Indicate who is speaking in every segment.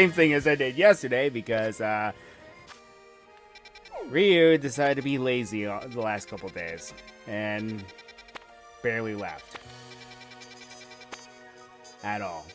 Speaker 1: same thing as I did yesterday because Ryu decided to be lazy the last couple days and barely left at all.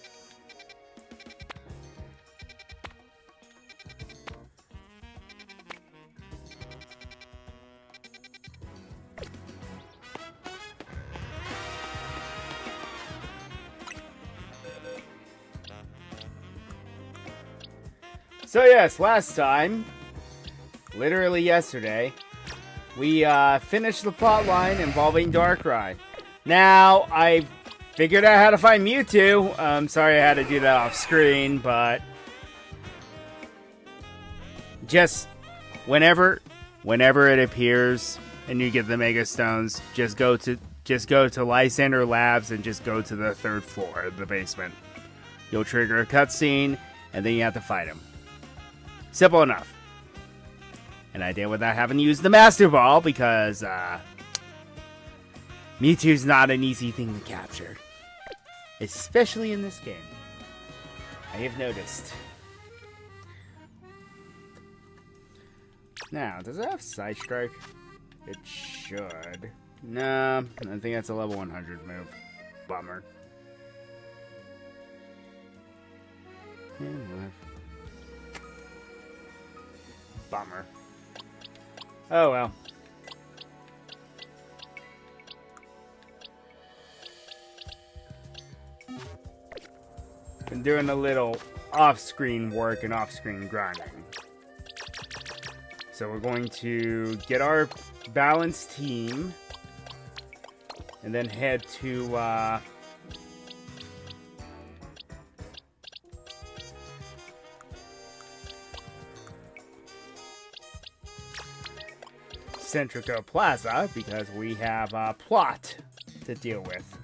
Speaker 1: So yes, last time, literally yesterday, we finished the plot line involving Darkrai. Now, I figured out how to find Mewtwo. I'm sorry I had to do that off screen, but just whenever it appears and you get the Mega Stones, just go to Lysander Labs and just go to the 3rd floor of the basement. You'll trigger a cutscene, and then you have to fight him. Simple enough. And I did without having to use the Master Ball because Mewtwo's not an easy thing to capture. Especially in this game. I have noticed. Now, does it have Side Strike? It should. No, I think that's a level 100 move. Bummer. Bummer. Oh well. Been doing a little off-screen work and off-screen grinding. So we're going to get our balanced team and then head to Centrico Plaza because we have a plot to deal with.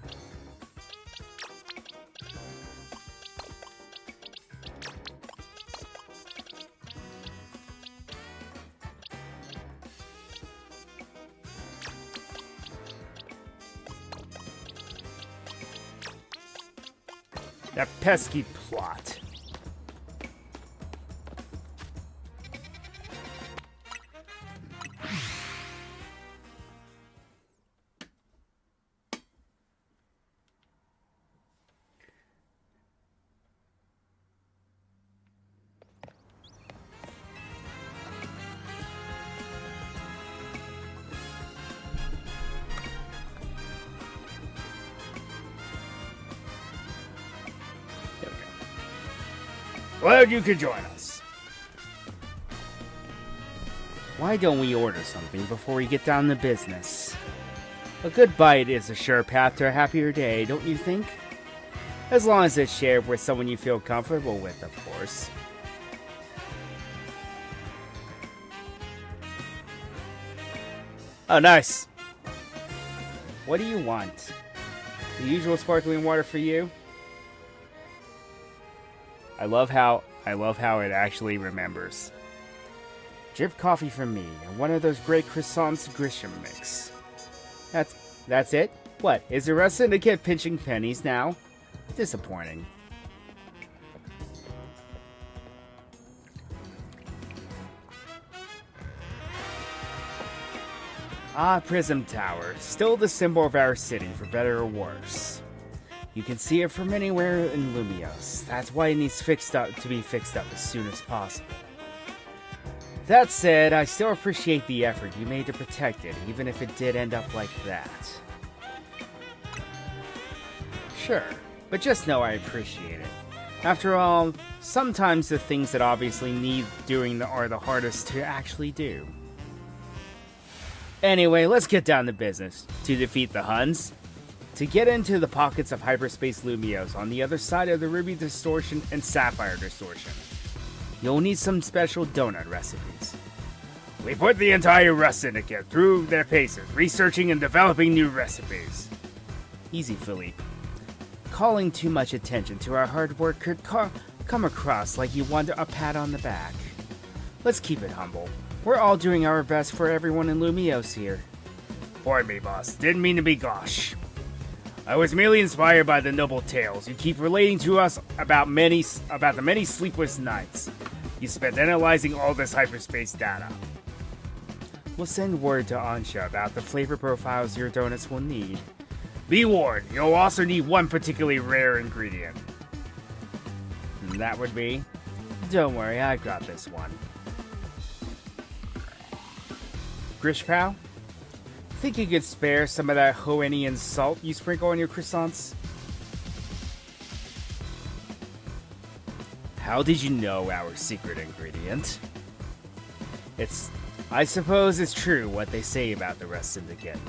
Speaker 1: That pesky plot. Glad you could join us. Why don't we order something before we get down to business? A good bite is a sure path to a happier day, don't you think? As long as it's shared with someone you feel comfortable with, of course. Oh, nice. What do you want? The usual sparkling water for you? I love how it actually remembers. Drip coffee for me, and one of those great croissants Grisham mix. That's it? What, is the rest syndicate pinching pennies now? Disappointing. Ah, Prism Tower, still the symbol of our city, for better or worse. You can see it from anywhere in Lumios. That's why it needs to be fixed up as soon as possible. That said, I still appreciate the effort you made to protect it, even if it did end up like that. Sure, but just know I appreciate it. After all, sometimes the things that obviously need doing are the hardest to actually do. Anyway, let's get down to business. To defeat the Huns, to get into the pockets of hyperspace Lumios on the other side of the Ruby Distortion and Sapphire Distortion, you'll need some special donut recipes. We put the entire Rust Syndicate through their paces, researching and developing new recipes. Easy, Philippe. Calling too much attention to our hard work could come across like you want a pat on the back. Let's keep it humble. We're all doing our best for everyone in Lumios here. Pardon me, boss. Didn't mean to be gauche. I was merely inspired by the noble tales you keep relating to us about the many sleepless nights you spent analyzing all this hyperspace data. We'll send word to Ansha about the flavor profiles your donuts will need. Be warned, you'll also need one particularly rare ingredient. And that would be? Don't worry, I've got this one. Grishpow? Think you could spare some of that Hoennian salt you sprinkle on your croissants? How did you know our secret ingredient? I suppose it's true what they say about the rest of the kit.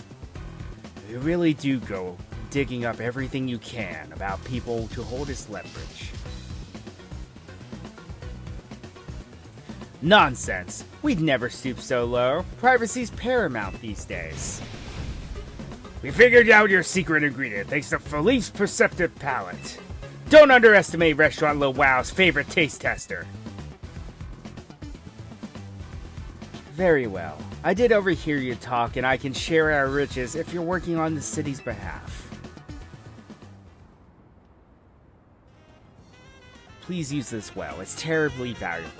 Speaker 1: You really do go digging up everything you can about people to hold as leverage. Nonsense! We'd never stoop so low. Privacy's paramount these days. We figured out your secret ingredient thanks to Philippe's perceptive palate. Don't underestimate Restaurant Le Wow's favorite taste tester. Very well. I did overhear you talk, and I can share our riches if you're working on the city's behalf. Please use this well. It's terribly valuable.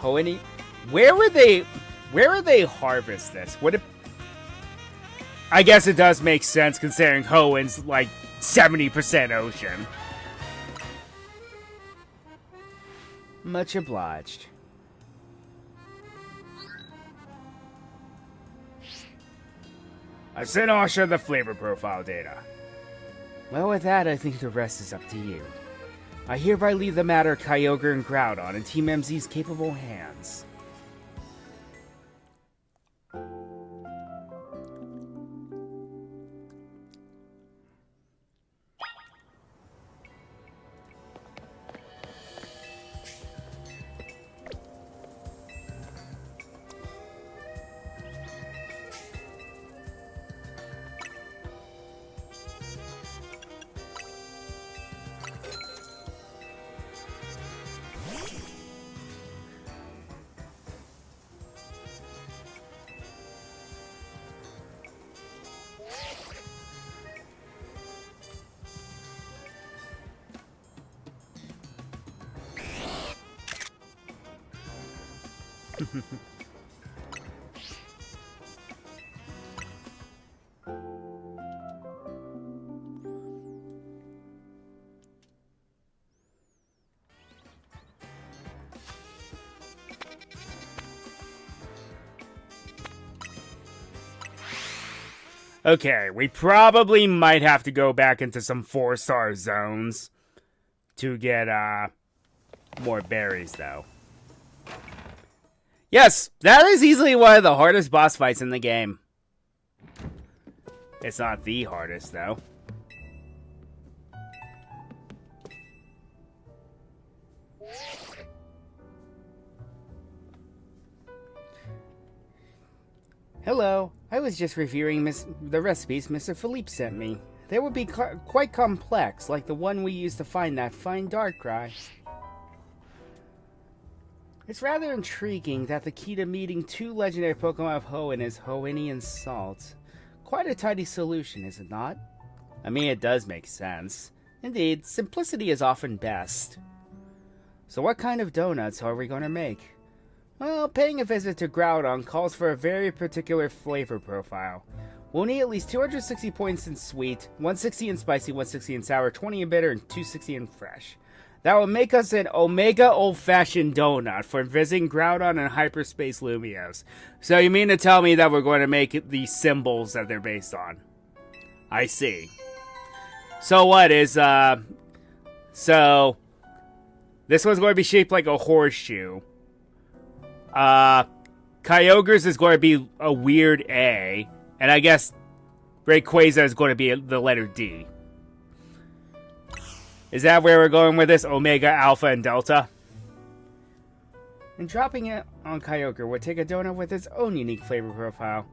Speaker 1: Hoenni, where would they harvest this? I guess it does make sense considering Hoen's like 70% ocean. Much obliged. I've sent Asha the flavor profile data. Well, with that, I think the rest is up to you. I hereby leave the matter Kyogre and Groudon in Team MZ's capable hands. Okay, we probably might have to go back into some 4-star zones to get more berries, though. Yes, that is easily one of the hardest boss fights in the game. It's not the hardest, though. Hello, I was just reviewing the recipes Mr. Philippe sent me. They would be quite complex, like the one we used to find that fine Darkrai. It's rather intriguing that the key to meeting 2 legendary Pokemon of Hoenn is Hoennian salt. Quite a tidy solution, is it not? I mean, it does make sense. Indeed, simplicity is often best. So what kind of donuts are we going to make? Well, paying a visit to Groudon calls for a very particular flavor profile. We'll need at least 260 points in sweet, 160 in spicy, 160 in sour, 20 in bitter, and 260 in fresh. That will make us an Omega Old-Fashioned Donut for visiting Groudon and Hyperspace Lumios. So you mean to tell me that we're going to make the symbols that they're based on? I see. So what is, so this one's going to be shaped like a horseshoe. Kyogre's is going to be a weird A, and I guess Rayquaza is going to be the letter D. Is that where we're going with this? Omega, Alpha, and Delta? And dropping it on Kyogre would take a donut with its own unique flavor profile.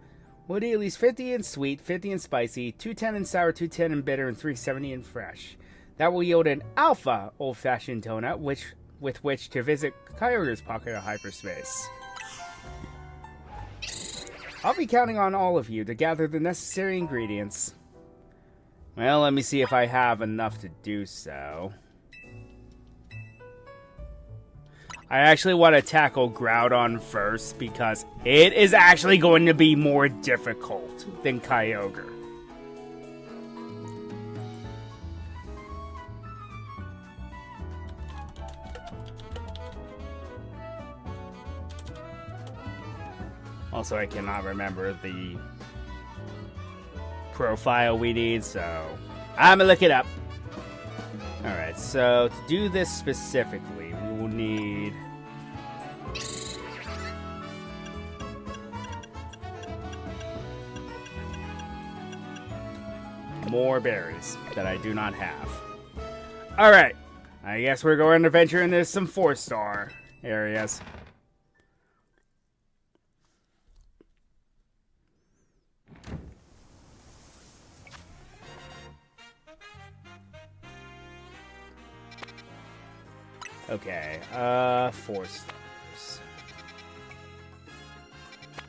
Speaker 1: We'll need at least 50 in sweet, 50 in spicy, 210 in sour, 210 in bitter, and 370 in fresh. That will yield an Alpha Old-Fashioned Donut, with which to visit Kyogre's pocket of hyperspace. I'll be counting on all of you to gather the necessary ingredients. Well, let me see if I have enough to do so. I actually want to tackle Groudon first because it is actually going to be more difficult than Kyogre. Also, I cannot remember the profile we need, so I'm gonna look it up. Alright, so to do this specifically, we will need more berries that I do not have. Alright, I guess we're going to venture into some 4-star areas. Okay, 4 stars.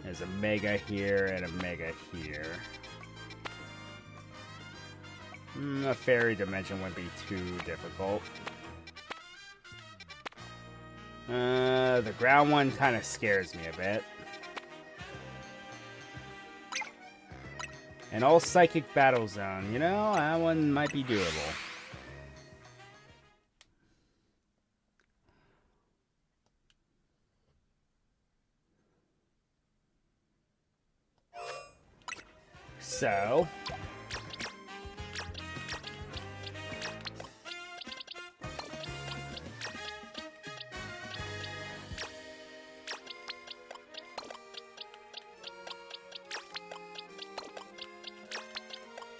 Speaker 1: There's a Mega here and a Mega here. A Fairy Dimension wouldn't be too difficult. The ground one kind of scares me a bit. And all Psychic Battle Zone, you know, that one might be doable. So,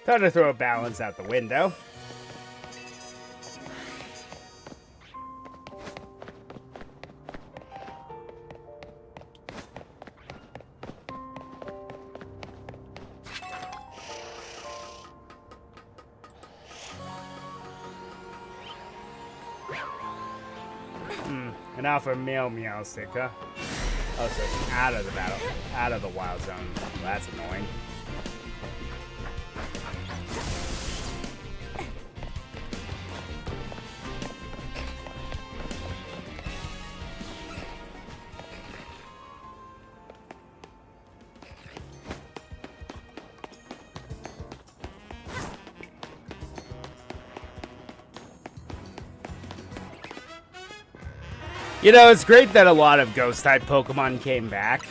Speaker 1: time to throw a balance out the window. An alpha male Meowstic, huh? Oh, so it's out of the battle, out of the wild zone. Well, that's annoying. You know, it's great that a lot of Ghost-type Pokemon came back.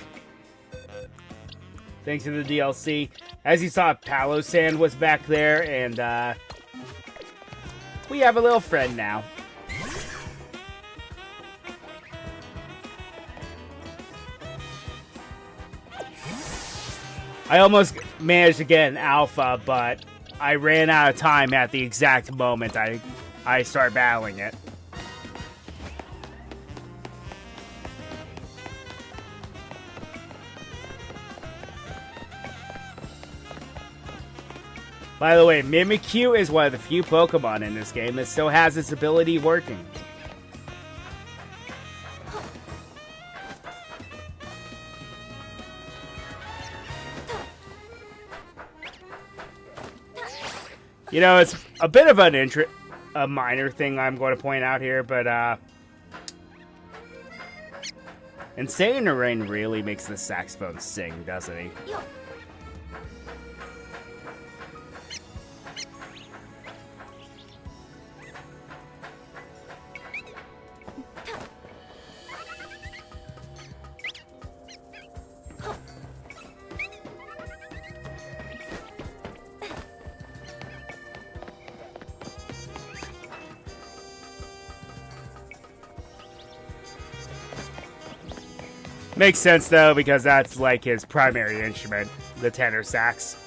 Speaker 1: Thanks to the DLC. As you saw, Palossand was back there, and we have a little friend now. I almost managed to get an Alpha, but I ran out of time at the exact moment I start battling it. By the way, Mimikyu is one of the few Pokemon in this game that still has its ability working. You know, it's a bit of a minor thing I'm going to point out here, but Insane Rain really makes the saxophone sing, doesn't he? Makes sense, though, because that's like his primary instrument, the tenor sax.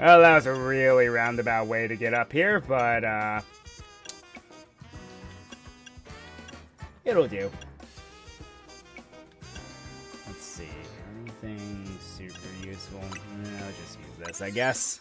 Speaker 1: Well, that was a really roundabout way to get up here, but it'll do. Let's see, anything super useful? I'll just use this, I guess.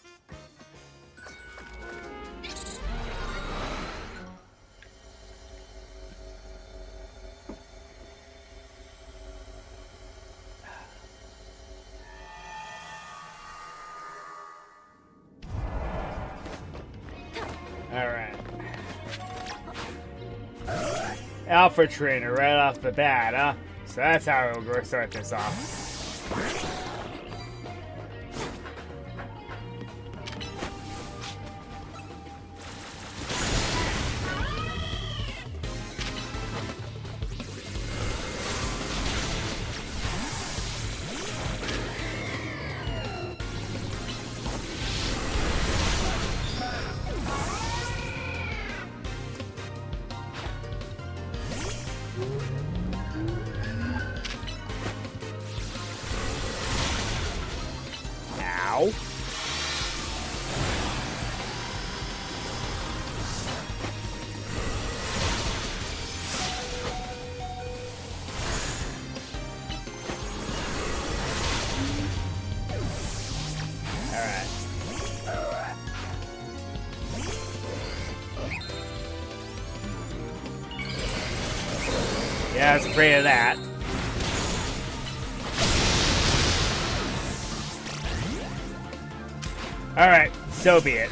Speaker 1: Alright. Alpha Trainer right off the bat, huh? So that's how we'll start this off. Ow. Yeah, I was afraid of that. Alright, so be it.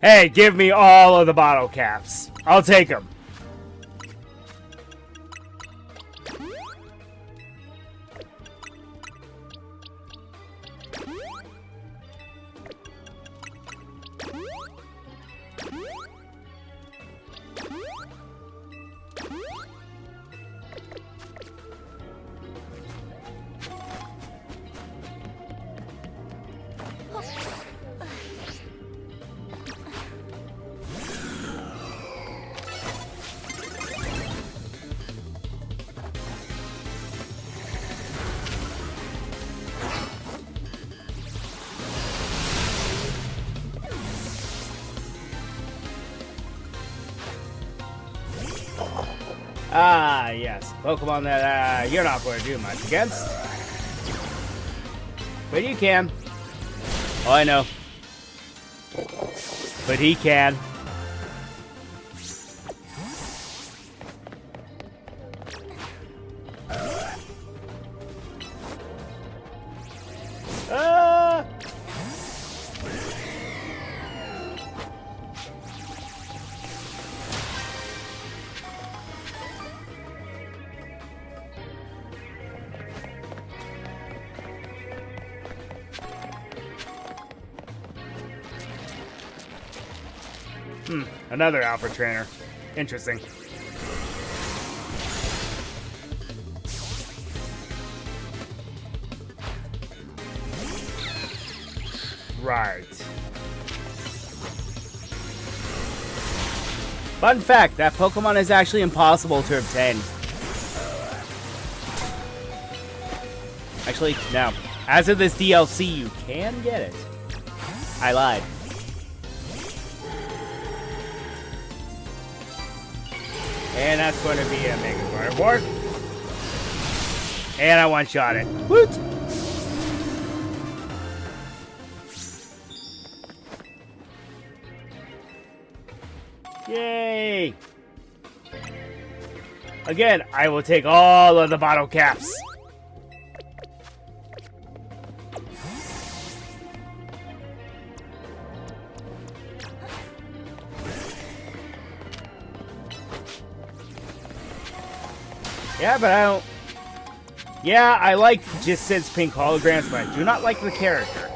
Speaker 1: Hey, give me all of the bottle caps. I'll take them. Ah, yes. Pokemon that you're not going to do much against. But you can. Oh, I know. But he can. Ah! Another Alpha Trainer. Interesting. Right. Fun fact, that Pokemon is actually impossible to obtain. Actually, no. As of this DLC, you can get it. I lied. And that's going to be a Mega Gardevoir. And I one-shot it. Woot! Yay! Again, I will take all of the bottle caps. Yeah, but I don't... Yeah, I like just since pink holograms, but I do not like the character.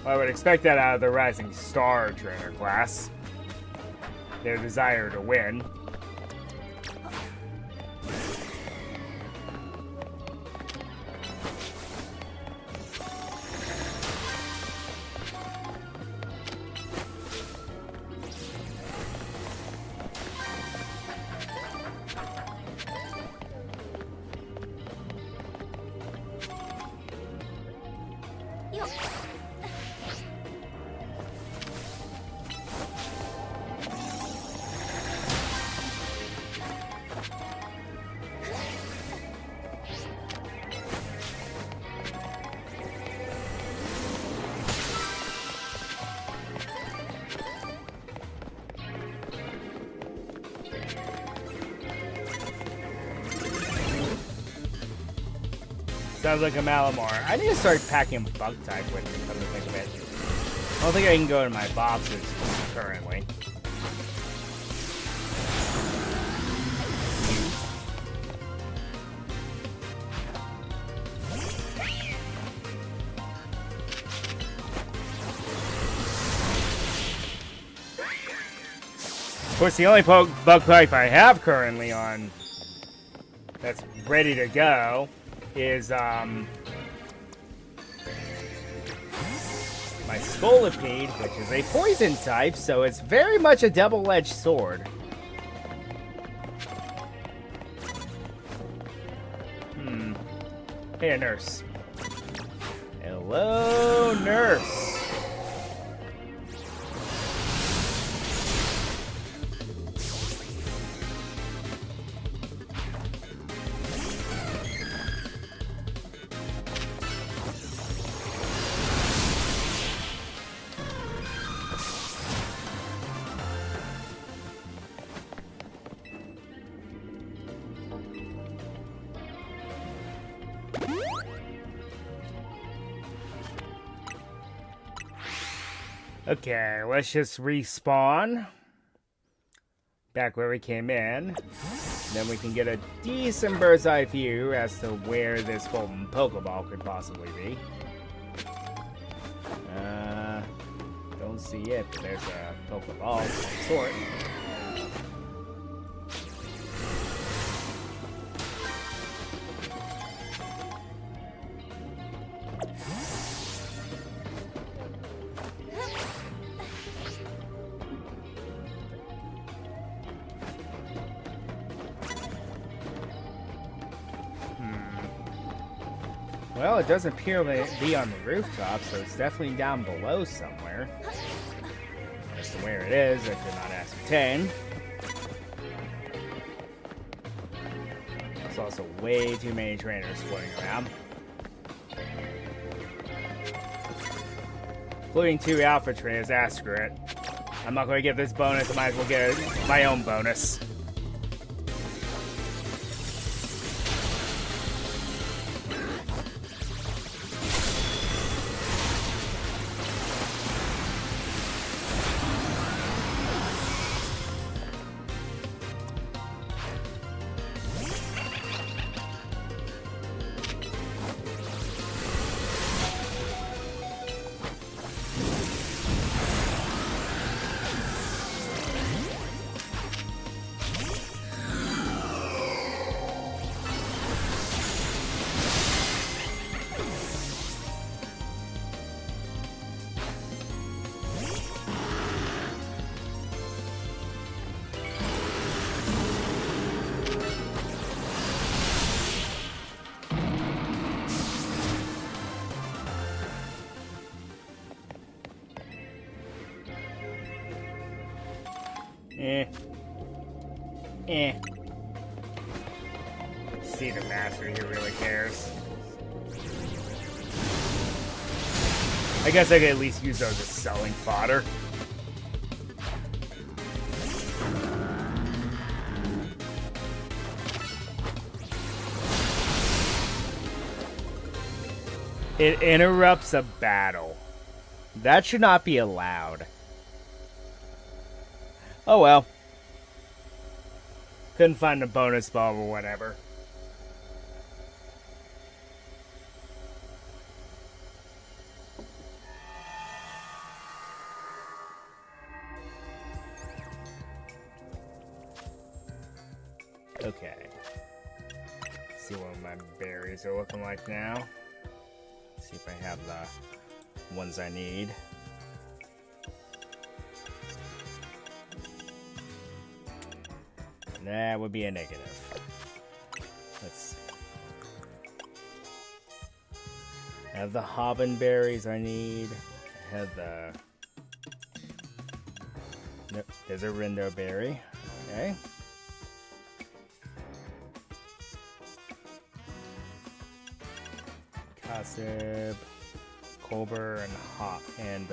Speaker 1: Well, I would expect that out of the Rising Star Trainer class. Their desire to win. Sounds like a Malamar. I need to start packing bug type with it, come to think of it. I don't think I can go to my boxes currently. Of course, the only bug type I have currently on that's ready to go is my Scolipede, which is a poison type, so it's very much a double-edged sword. Hey, nurse. Hello, nurse. Okay, let's just respawn back where we came in. Then we can get a decent bird's eye view as to where this golden Pokeball could possibly be. Don't see it, but there's a Pokeball of some sort. Well, it doesn't appear to be on the rooftop, so it's definitely down below somewhere. As to where it is, I could not ascertain. There's also way too many trainers floating around. Including 2 alpha trainers, screw it. I'm not going to get this bonus, I might as well get my own bonus. See, the master here really cares. I guess I could at least use those as selling fodder. It interrupts a battle. That should not be allowed. Oh well. Couldn't find a bonus ball or whatever. Okay. Let's see what my berries are looking like now. See if I have the ones I need. That would be a negative. Let's see. I have the Hobbin berries I need. I have the... Nope, there's a Rindo berry. Okay. Kasib, Colbur, and Hop, and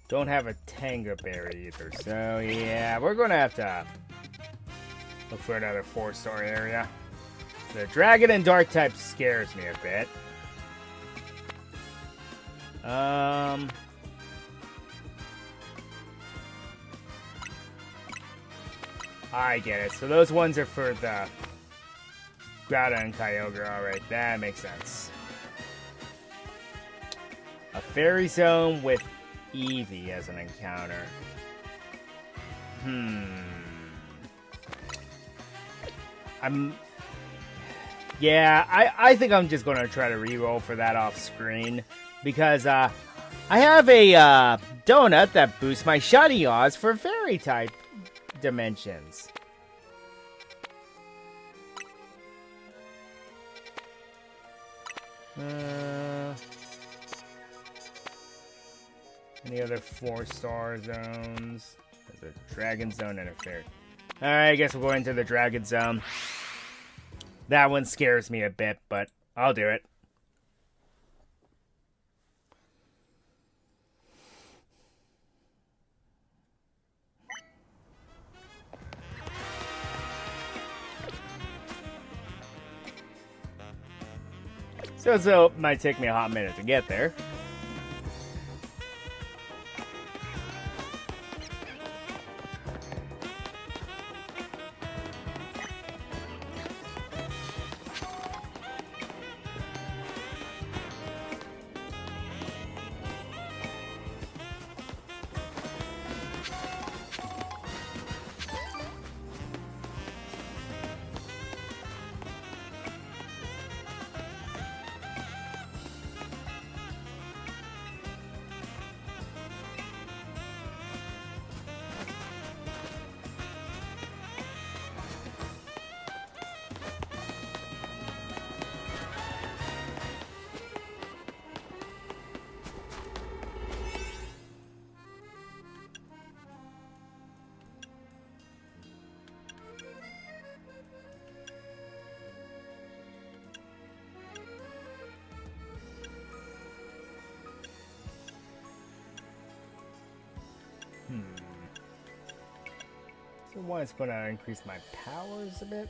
Speaker 1: Don't have a Tango Berry either, so yeah, we're gonna have to look for another 4-star area. The Dragon and Dark type scares me a bit. I get it. So those ones are for the Growlithe and Kyogre. Alright, that makes sense. A Fairy Zone with Eevee as an encounter. Yeah, I think I'm just gonna try to reroll for that off screen because I have a donut that boosts my shiny odds for fairy type dimensions. Any other 4-star zones? There's a Dragon Zone and a Fairy. Alright, I guess we'll go into the Dragon Zone. That one scares me a bit, but I'll do it. So it might take me a hot minute to get there. So one is going to increase my powers a bit.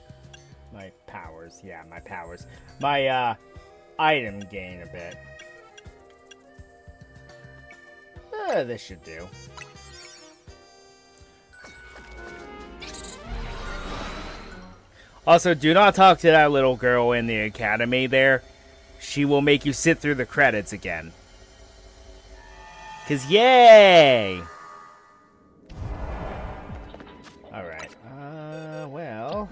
Speaker 1: My powers, yeah, my powers. My item gain a bit. This should do. Also, do not talk to that little girl in the academy there. She will make you sit through the credits again. 'Cause yay! Alright, well...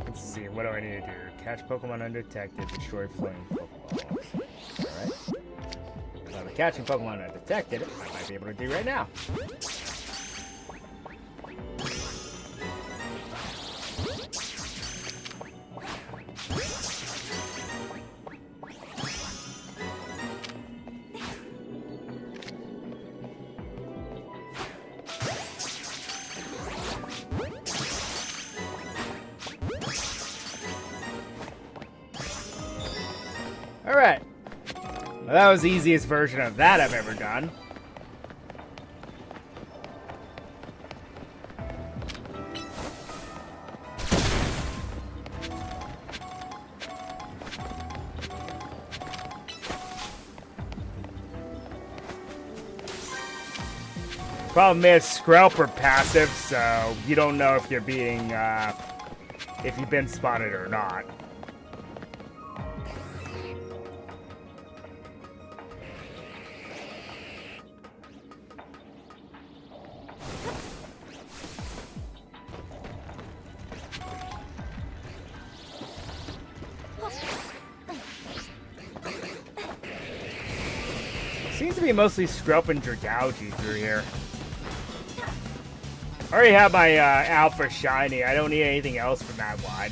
Speaker 1: Let's see, what do I need to do? Catch Pokemon undetected, destroy flying Pokeballs. Alright. Well, the catching Pokemon undetected, I might be able to do right now. Alright. Well, that was the easiest version of that I've ever done. Problem is, Screlper passive, so you don't know if you're being, if you've been spotted or not. Seems to be mostly Screlp and Dragalge through here. I already have my Alpha Shiny. I don't need anything else from that one.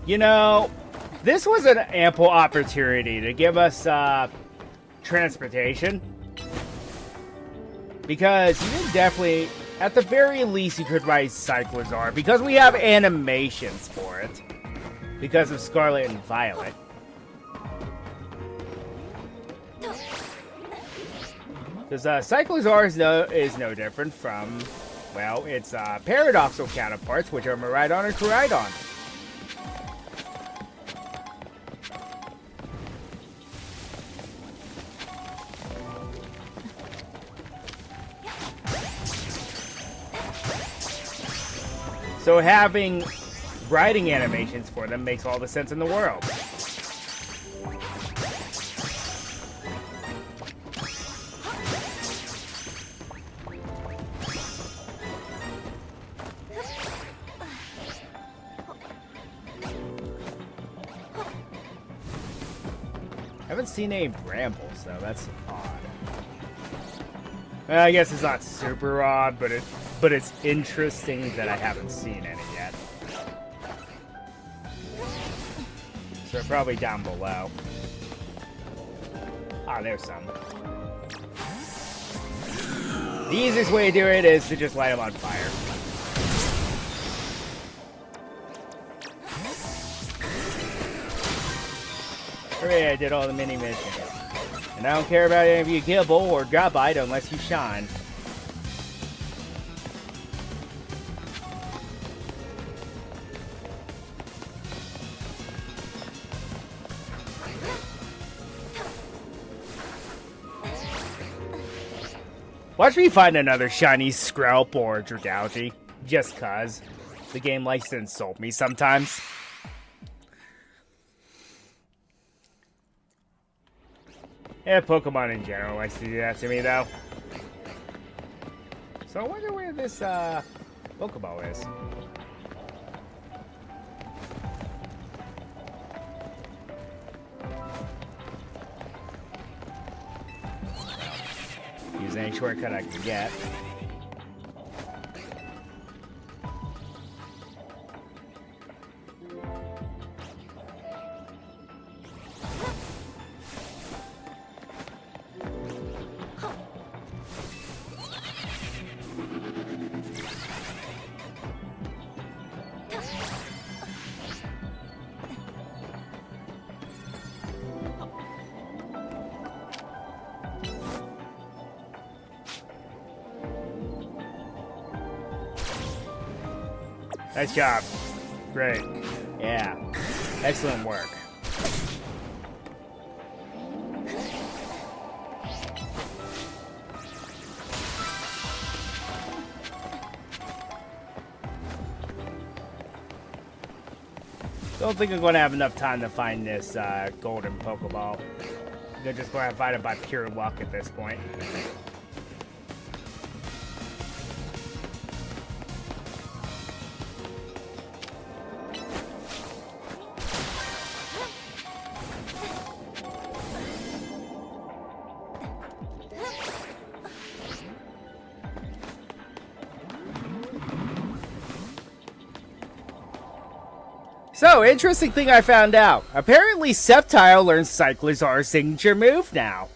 Speaker 1: You know, this was an ample opportunity to give us transportation. Because you can definitely, at the very least, you could ride Cyclozar. Because we have animations for it. Because of Scarlet and Violet. Because Cyclozar is no different from, well, its paradoxical counterparts, which are Miraidon and Koraidon. So having riding animations for them makes all the sense in the world. I haven't seen any brambles though, that's odd. I guess it's not super odd, but it's interesting that I haven't seen any yet. So they're probably down below. Ah, there's some. The easiest way to do it is to just light them on fire. Hooray, I did all the mini missions. And I don't care about any of you gibble or drop bite unless you shine. Watch me find another shiny Skrelp or Dragalge, just cuz. The game likes to insult me sometimes. Yeah, Pokemon in general likes to do that to me, though. So I wonder where this, Pokeball is. Use any shortcut I can get. Nice job. Great. Yeah. Excellent work. Don't think I'm going to have enough time to find this golden Pokeball. They're just going to find it by pure luck at this point. So, interesting thing I found out. Apparently, Sapphire learns Cyclozar's signature move now.